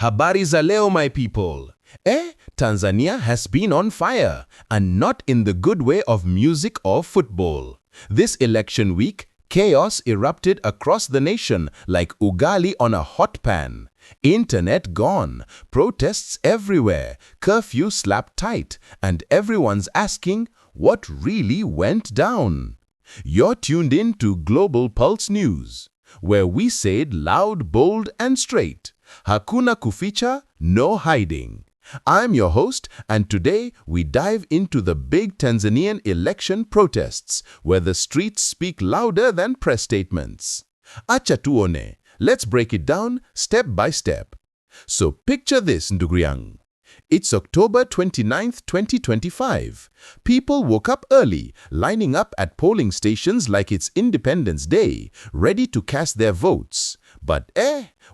Habari za leo, my people. Tanzania has been on fire, and not in the good way of music or football. This election week, chaos erupted across the nation like ugali on a hot pan. Internet gone, protests everywhere, curfew slapped tight, and everyone's asking, what really went down? You're tuned in to Global Pulse News, where we say it loud, bold, and straight. Hakuna kuficha, no hiding. I'm your host, and today we dive into the big Tanzanian election protests, where the streets speak louder than press statements. Acha tuone. Let's break it down step by step. So picture this, ndugu yangu. It's October 29th, 2025. People woke up early, lining up at polling stations like it's Independence Day, ready to cast their votes. But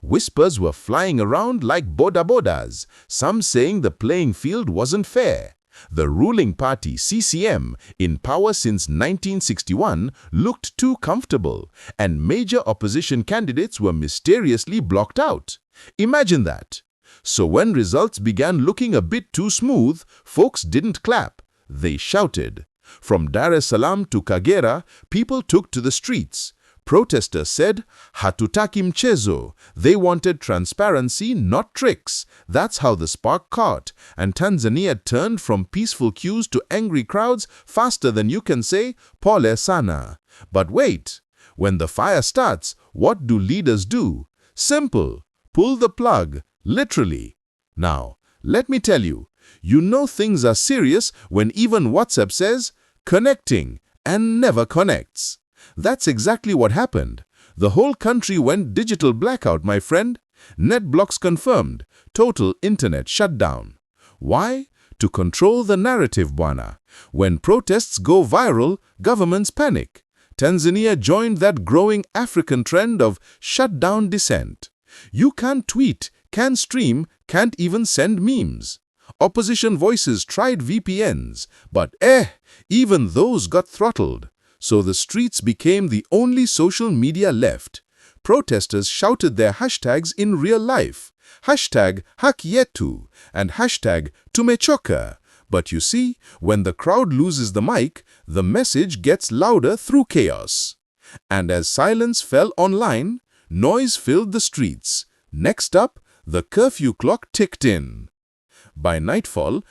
whispers were flying around like bodas, some saying the playing field wasn't fair. The ruling party, CCM, in power since 1961, looked too comfortable, and major opposition candidates were mysteriously blocked out. Imagine that. So when results began looking a bit too smooth, folks didn't clap. They shouted. From Salaam to Kagera, people took to the streets. Protesters said, hatutaki mchezo. They wanted transparency, not tricks. That's how the spark caught, and Tanzania turned from peaceful queues to angry crowds faster than you can say, pole sana. But wait, when the fire starts, what do leaders do? Simple. Pull the plug, literally. Now, let me tell you, you know things are serious when even WhatsApp says, connecting, and never connects. That's exactly what happened. The whole country went digital blackout, my friend. Net blocks confirmed. Total internet shutdown. Why? To control the narrative, bwana. When protests go viral, governments panic. Tanzania joined that growing African trend of shutdown descent. You can't tweet, can't stream, can't even send memes. Opposition voices tried VPNs, but even those got throttled. So the streets became the only social media left. Protesters shouted their hashtags in real life. Hashtag haki yetu and hashtag tumechoka. But you see, when the crowd loses the mic, the message gets louder through chaos. And as silence fell online, noise filled the streets. Next up, the curfew clock ticked in. By nightfall,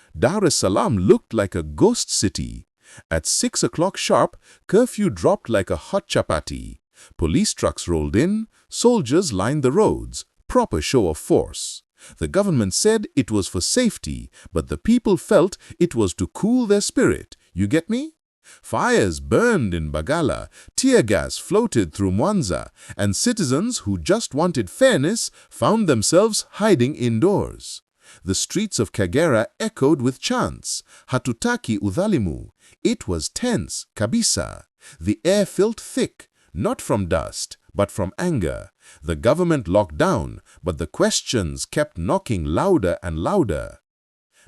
Salaam looked like a ghost city. At 6 o'clock sharp, curfew dropped like a hot chapati. Police trucks rolled in, soldiers lined the roads, proper show of force. The government said it was for safety, but the people felt it was to cool their spirit. You get me? Fires burned in Bagala, tear gas floated through Mwanza, and citizens who just wanted fairness found themselves hiding indoors. The streets of Kagera echoed with chants, hatutaki udhalimu. It was tense, kabisa. The air felt thick, not from dust, but from anger. The government locked down, but the questions kept knocking louder and louder.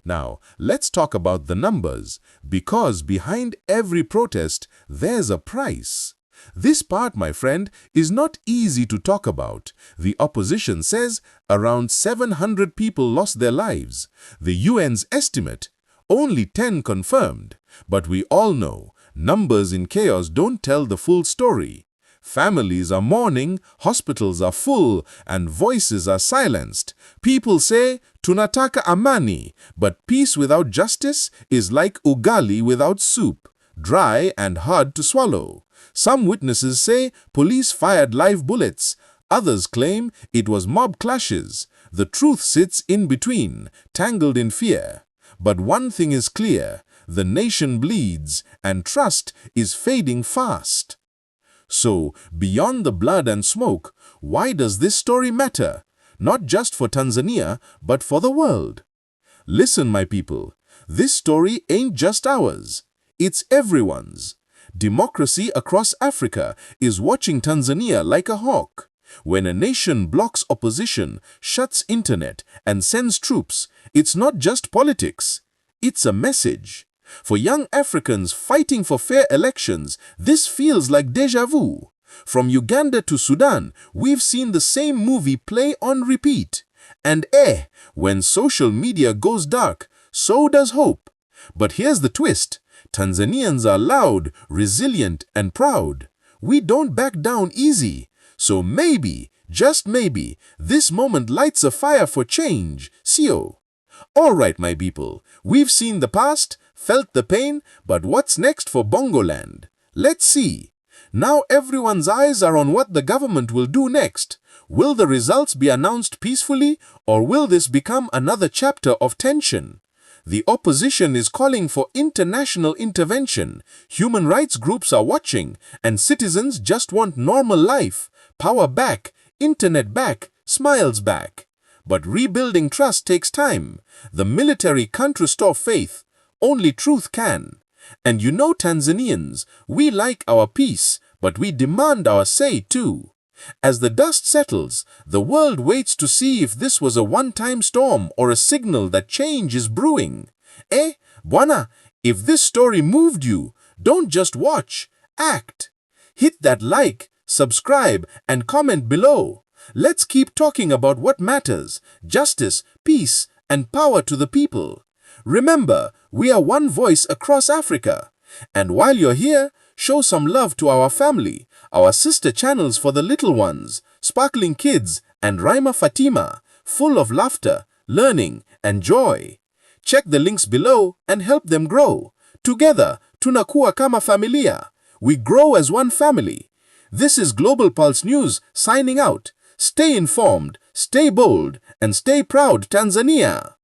Now, let's talk about the numbers, because behind every protest, there's a price. This part, my friend, is not easy to talk about. The opposition says around 700 people lost their lives. The UN's estimate, only 10 confirmed. But we all know, numbers in chaos don't tell the full story. Families are mourning, hospitals are full, and voices are silenced. People say, tunataka amani, but peace without justice is like ugali without soup, dry and hard to swallow. Some witnesses say police fired live bullets. Others claim it was mob clashes. The truth sits in between, tangled in fear. But one thing is clear, the nation bleeds, and trust is fading fast. So, beyond the blood and smoke, why does this story matter? Not just for Tanzania, but for the world. Listen, my people, this story ain't just ours. It's everyone's. Democracy across Africa is watching Tanzania like a hawk. When a nation blocks opposition, shuts internet, and sends troops, it's not just politics. It's a message. For young Africans fighting for fair elections, this feels like déjà vu. From Uganda to Sudan, we've seen the same movie play on repeat. And when social media goes dark, so does hope. But here's the twist. Tanzanians are loud, resilient, and proud. We don't back down easy. So maybe, just maybe, this moment lights a fire for change. Sio. All right, my people, we've seen the past, felt the pain, but what's next for Bongoland? Let's see. Now everyone's eyes are on what the government will do next. Will the results be announced peacefully, or will this become another chapter of tension? The opposition is calling for international intervention. Human rights groups are watching, and citizens just want normal life. Power back, internet back, smiles back. But rebuilding trust takes time. The military can't restore faith. Only truth can. And you know, Tanzanians, we like our peace, but we demand our say too. As the dust settles, the world waits to see if this was a one-time storm or a signal that change is brewing. Bwana, if this story moved you, don't just watch, act. Hit that like, subscribe, and comment below. Let's keep talking about what matters: justice, peace, and power to the people. Remember, we are one voice across Africa. And while you're here, show some love to our family, our sister channels for the little ones, Sparkling Kids and Raima Fatima, full of laughter, learning, and joy. Check the links below and help them grow. Together, tunakuwa kama familia. We grow as one family. This is Global Pulse News signing out. Stay informed, stay bold, and stay proud, Tanzania.